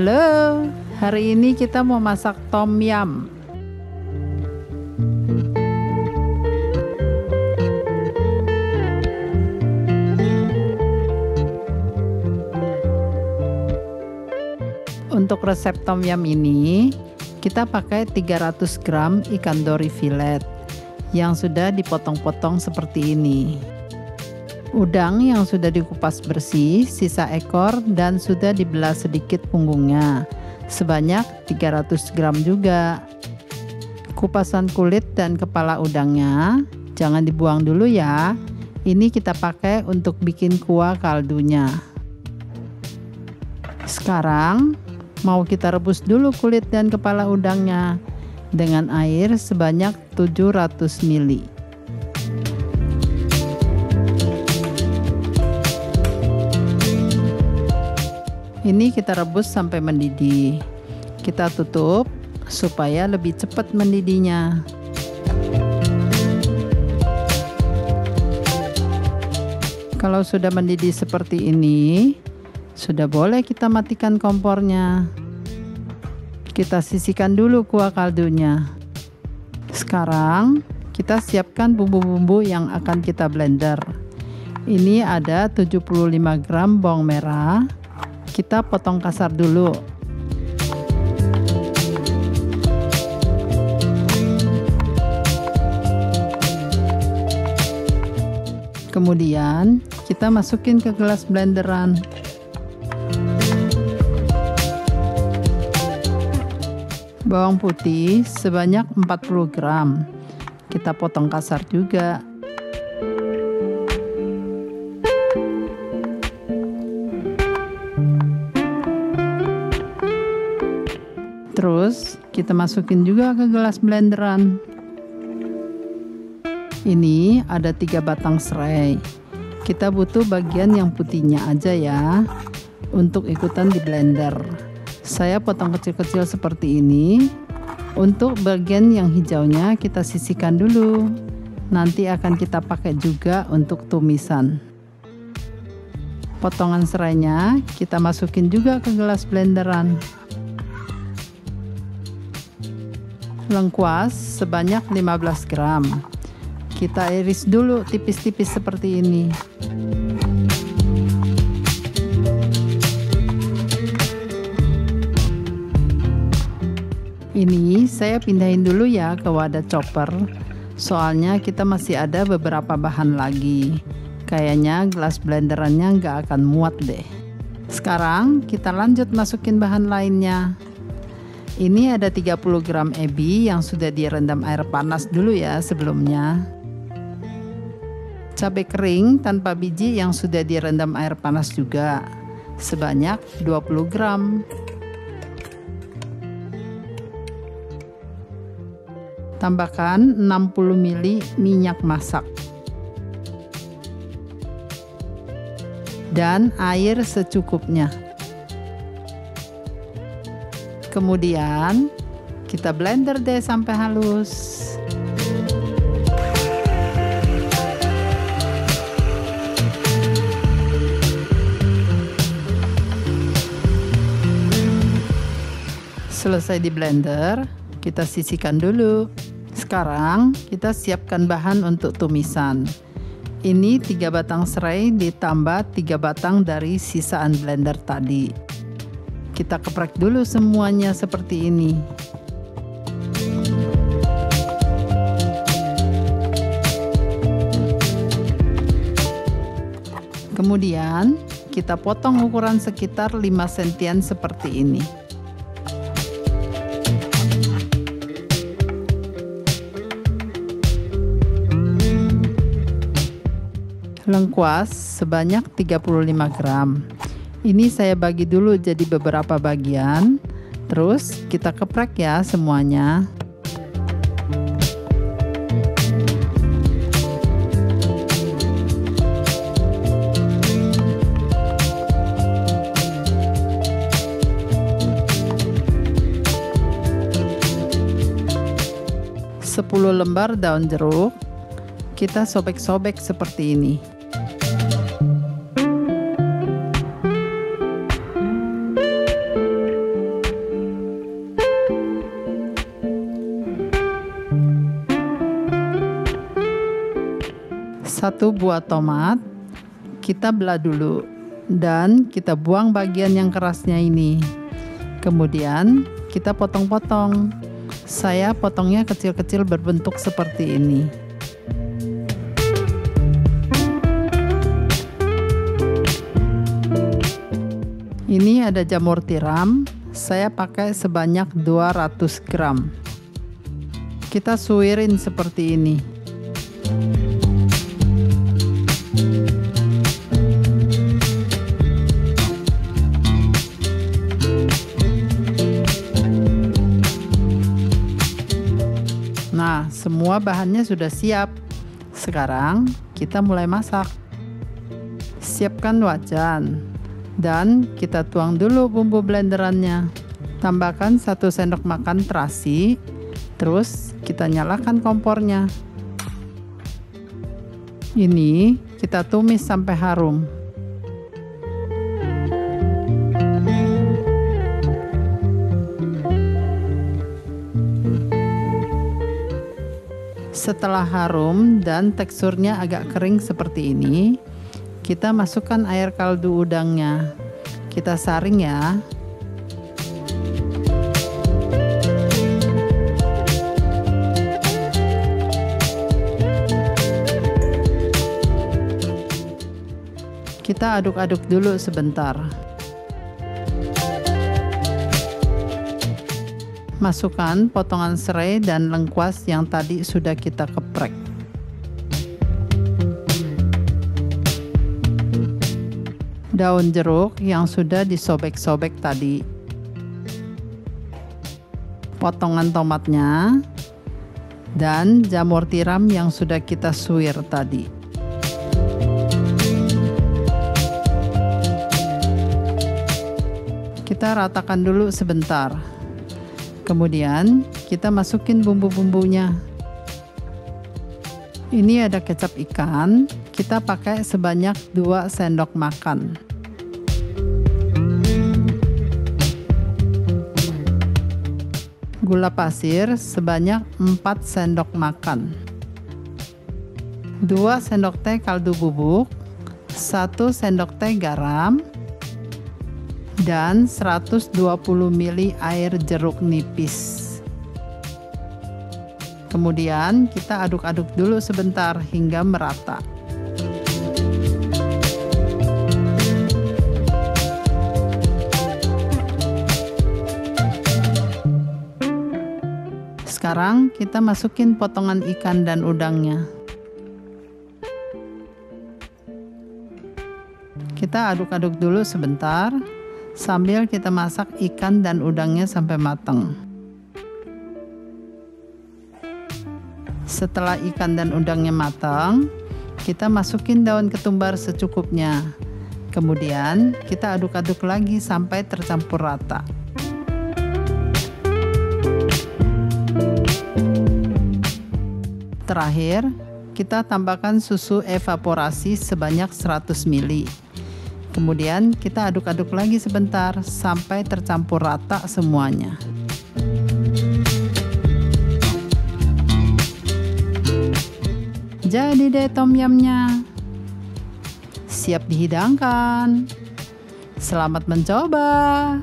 Halo, hari ini kita mau masak tom yum. Untuk resep tom yum ini, kita pakai 300 gram ikan dori filet yang sudah dipotong-potong seperti ini. Udang yang sudah dikupas bersih, sisa ekor dan sudah dibelah sedikit punggungnya, sebanyak 300 gram juga. Kupasan kulit dan kepala udangnya jangan dibuang dulu ya. Ini kita pakai untuk bikin kuah kaldunya. Sekarang mau kita rebus dulu kulit dan kepala udangnya dengan air sebanyak 700 ml. Ini kita rebus sampai mendidih. Kita tutup supaya lebih cepat mendidihnya. Kalau sudah mendidih seperti ini, sudah boleh kita matikan kompornya. Kita sisihkan dulu kuah kaldunya. Sekarang kita siapkan bumbu-bumbu yang akan kita blender. Ini ada 75 gram bawang merah. Kita potong kasar dulu. Kemudian kita masukin ke gelas blenderan. Bawang putih sebanyak 40 gram. Kita potong kasar juga. Terus kita masukin juga ke gelas blenderan. Ini ada 3 batang serai. Kita butuh bagian yang putihnya aja ya, untuk ikutan di blender. Saya potong kecil-kecil seperti ini. Untuk bagian yang hijaunya kita sisihkan dulu. Nanti akan kita pakai juga untuk tumisan. Potongan serainya kita masukin juga ke gelas blenderan. Lengkuas sebanyak 15 gram. Kita iris dulu tipis-tipis seperti ini. Ini saya pindahin dulu ya ke wadah chopper. Soalnya kita masih ada beberapa bahan lagi. Kayaknya gelas blenderannya nggak akan muat deh. Sekarang kita lanjut masukin bahan lainnya. Ini ada 30 gram ebi yang sudah direndam air panas dulu ya sebelumnya. Cabai kering tanpa biji yang sudah direndam air panas juga, sebanyak 20 gram. Tambahkan 60 ml minyak masak. Dan air secukupnya. Kemudian kita blender deh sampai halus. Selesai di blender, kita sisihkan dulu. Sekarang kita siapkan bahan untuk tumisan. Ini 3 batang serai ditambah 3 batang dari sisaan blender tadi. Kita keprek dulu semuanya seperti ini. Kemudian kita potong ukuran sekitar 5 sentian seperti ini. Lengkuas sebanyak 35 gram. Ini saya bagi dulu jadi beberapa bagian. Terus kita keprek ya semuanya. Sepuluh lembar daun jeruk. Kita sobek-sobek seperti ini. 1 buah tomat kita belah dulu dan kita buang bagian yang kerasnya ini. Kemudian kita potong-potong. Saya potongnya kecil-kecil berbentuk seperti ini. Ini ada jamur tiram, saya pakai sebanyak 200 gram. Kita suirin seperti ini. Nah, semua bahannya sudah siap. Sekarang kita mulai masak. Siapkan wajan dan kita tuang dulu bumbu blenderannya. Tambahkan 1 sendok makan terasi, terus kita nyalakan kompornya. Ini kita tumis sampai harum. Setelah harum dan teksturnya agak kering seperti ini, kita masukkan air kaldu udangnya. Kita saring ya. Kita aduk-aduk dulu sebentar. Masukkan potongan serai dan lengkuas yang tadi sudah kita geprek. Daun jeruk yang sudah disobek-sobek tadi. Potongan tomatnya dan jamur tiram yang sudah kita suir tadi. Kita ratakan dulu sebentar. Kemudian kita masukin bumbu-bumbunya. Ini ada kecap ikan, kita pakai sebanyak 2 sendok makan. Gula pasir sebanyak 4 sendok makan. 2 sendok teh kaldu bubuk, 1 sendok teh garam, dan 120 ml air jeruk nipis. Kemudian kita aduk-aduk dulu sebentar hingga merata. Sekarang kita masukin potongan ikan dan udangnya. Kita aduk-aduk dulu sebentar sambil kita masak ikan dan udangnya sampai matang. Setelah ikan dan udangnya matang, kita masukin daun ketumbar secukupnya. Kemudian kita aduk-aduk lagi sampai tercampur rata. Terakhir, kita tambahkan susu evaporasi sebanyak 100 ml. Kemudian kita aduk-aduk lagi sebentar sampai tercampur rata semuanya. Jadi deh tom yumnya. Siap dihidangkan. Selamat mencoba.